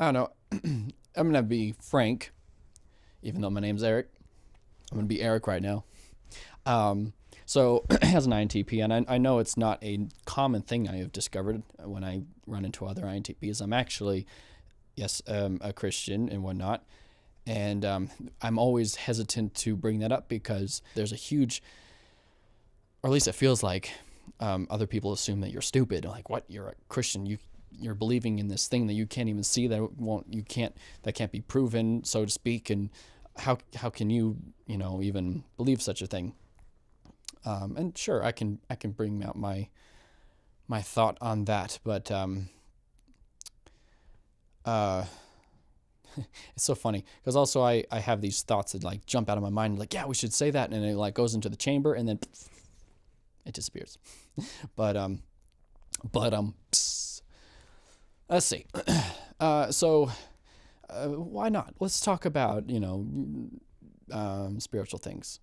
I don't know. I'm going to be frank, even though my name's Eric. I'm going to be Eric right now. So as an INTP, and I know it's not a common thing I have discovered when I run into other INTPs. I'm actually, yes, a Christian and whatnot. And I'm always hesitant to bring that up because there's a huge, or at least it feels like, other people assume that you're stupid. Like, what? You're a Christian. You're believing in this thing that you can't even see, that can't be proven, so to speak. And how can you even believe such a thing? And sure, I can bring out my thought on that, but it's so funny because also I have these thoughts that like jump out of my mind, like, yeah, we should say that, and it like goes into the chamber and then it disappears. but let's see. So why not? Let's talk about spiritual things.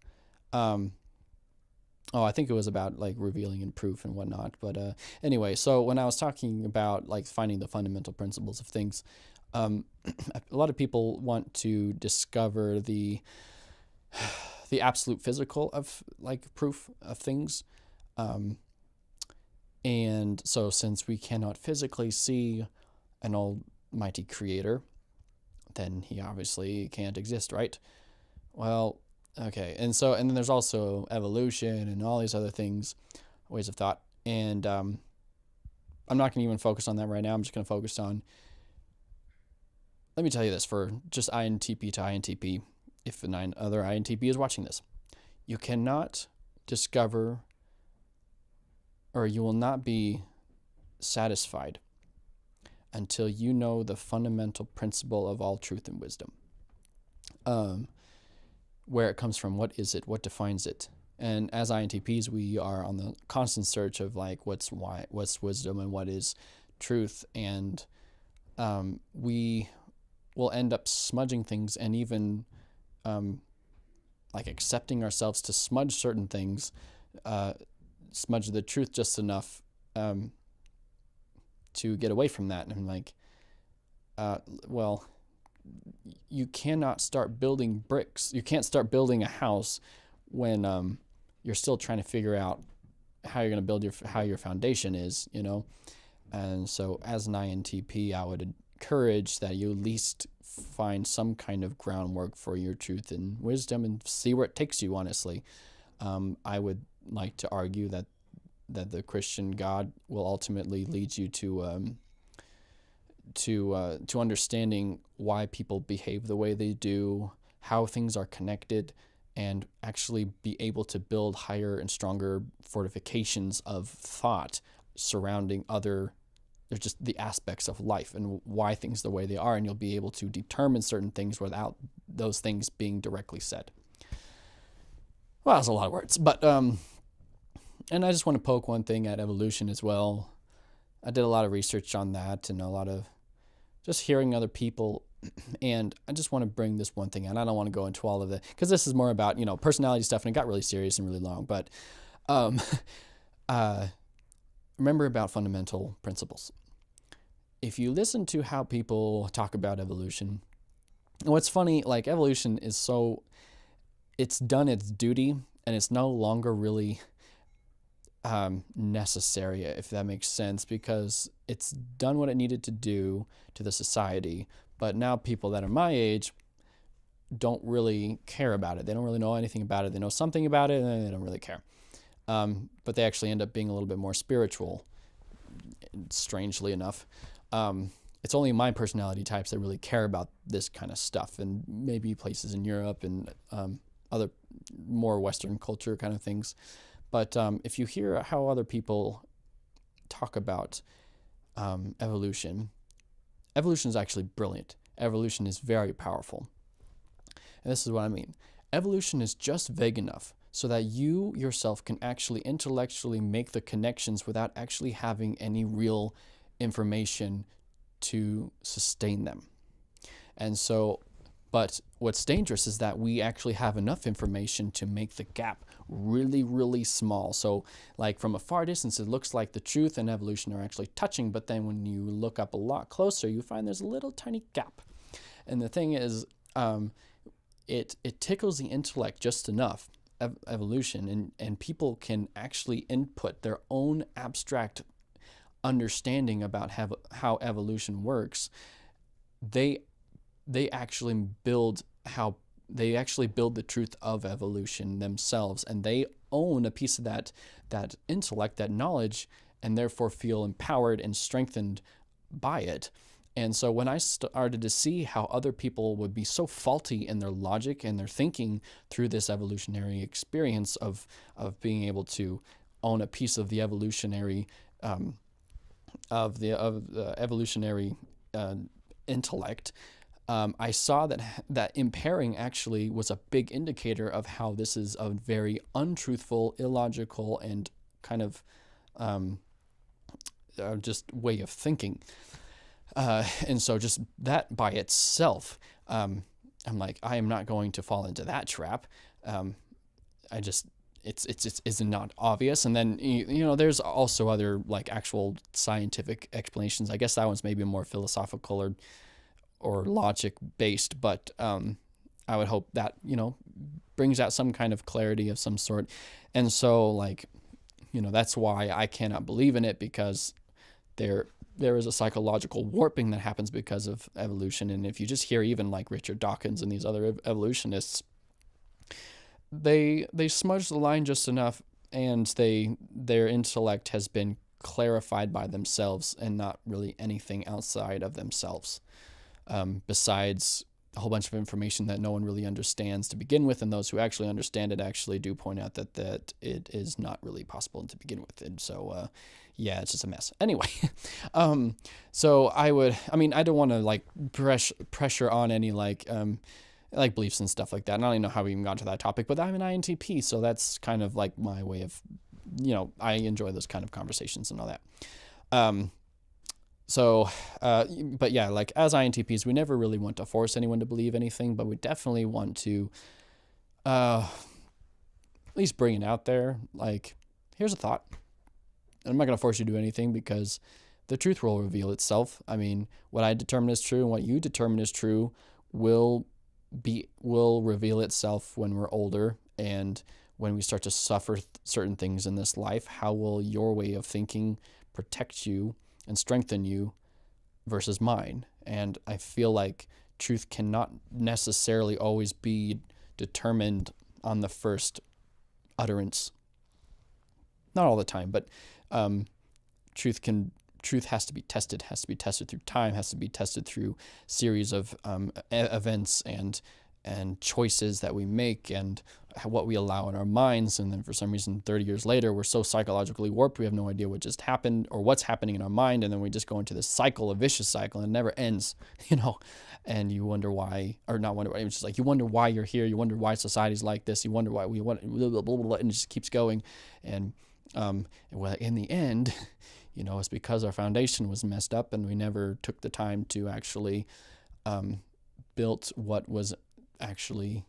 I think it was about like revealing and proof and whatnot. But anyway, so when I was talking about like finding the fundamental principles of things, a lot of people want to discover the absolute physical of like proof of things. And so since we cannot physically see an almighty creator, then he obviously can't exist, right? Well, okay. And then there's also evolution and all these other things, ways of thought. And I'm not going to even focus on that right now. I'm just going to focus on, let me tell you this for just INTP to INTP, if other INTP is watching this. You cannot discover, or you will not be satisfied until you know the fundamental principle of all truth and wisdom. Where it comes from, what is it, what defines it. And as INTPs, we are on the constant search of like what's wisdom and what is truth. And we will end up smudging things and even like accepting ourselves to smudge certain things, smudge the truth just enough to get away from that. And I'm like, well, you cannot start building bricks. You can't start building a house when you're still trying to figure out how you're going to build how your foundation is, And so as an INTP, I would encourage that you at least find some kind of groundwork for your truth and wisdom and see where it takes you, honestly. I would like to argue that the Christian God will ultimately lead you to understanding why people behave the way they do, how things are connected, and actually be able to build higher and stronger fortifications of thought surrounding just the aspects of life and why things the way they are, and you'll be able to determine certain things without those things being directly said. Well, that's a lot of words, but and I just want to poke one thing at evolution as well. I did a lot of research on that and a lot of just hearing other people, and I just want to bring this one thing out. I don't want to go into all of it because this is more about personality stuff, and it got really serious and really long. But remember about fundamental principles. If you listen to how people talk about evolution, and what's funny, like evolution is it's done its duty, and it's no longer really necessary, if that makes sense, because it's done what it needed to do to the society. But now people that are my age don't really care about it. They don't really know anything about it. They know something about it, and they don't really care. But they actually end up being a little bit more spiritual, strangely enough. It's only my personality types that really care about this kind of stuff, and maybe places in Europe and other more Western culture kind of things. But if you hear how other people talk about evolution is actually brilliant. Evolution is very powerful. And this is what I mean. Evolution is just vague enough so that you yourself can actually intellectually make the connections without actually having any real information to sustain them. And so But what's dangerous is that we actually have enough information to make the gap really, really small. So like from a far distance, it looks like the truth and evolution are actually touching, but then when you look up a lot closer, you find there's a little tiny gap. And the thing is, it tickles the intellect just enough, evolution, and people can actually input their own abstract understanding about how evolution works. They actually build the truth of evolution themselves, and they own a piece of that intellect, that knowledge, and therefore feel empowered and strengthened by it. And so when I started to see how other people would be so faulty in their logic and their thinking through this evolutionary experience of being able to own a piece of the evolutionary intellect, I saw that impairing actually was a big indicator of how this is a very untruthful, illogical, and kind of just way of thinking. And so just that by itself, I'm like, I am not going to fall into that trap. It's not obvious. And then, there's also other like actual scientific explanations. I guess that one's maybe more philosophical or logic based, but I would hope that, brings out some kind of clarity of some sort. And so like, that's why I cannot believe in it, because there is a psychological warping that happens because of evolution. And if you just hear even like Richard Dawkins and these other evolutionists, they smudge the line just enough, and their intellect has been clarified by themselves and not really anything outside of themselves, besides a whole bunch of information that no one really understands to begin with, and those who actually understand it actually do point out that it is not really possible to begin with. And so yeah, it's just a mess. Anyway, so I don't want to like pressure on any like beliefs and stuff like that. And I don't even know how we even got to that topic, but I'm an INTP, so that's kind of like my way of, I enjoy those kind of conversations and all that. But yeah, like as INTPs, we never really want to force anyone to believe anything, but we definitely want to at least bring it out there. Like, here's a thought. And I'm not going to force you to do anything, because the truth will reveal itself. I mean, what I determine is true and what you determine is true will reveal itself when we're older, and when we start to suffer certain things in this life. How will your way of thinking protect you and strengthen you versus mine? And I feel like truth cannot necessarily always be determined on the first utterance. Not all the time, but truth has to be tested through time, has to be tested through series of events and choices that we make, and what we allow in our minds. And then for some reason 30 years later, we're so psychologically warped, we have no idea what just happened or what's happening in our mind, and then we just go into this cycle, a vicious cycle, and it never ends, and you wonder why, or not wonder why, it's just like you wonder why you're here, you wonder why society's like this, you wonder why we want, blah, blah, blah, blah, and it just keeps going. And well, in the end, it's because our foundation was messed up, and we never took the time to actually build what was actually,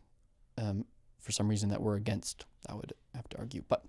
for some reason, that we're against. I would have to argue, but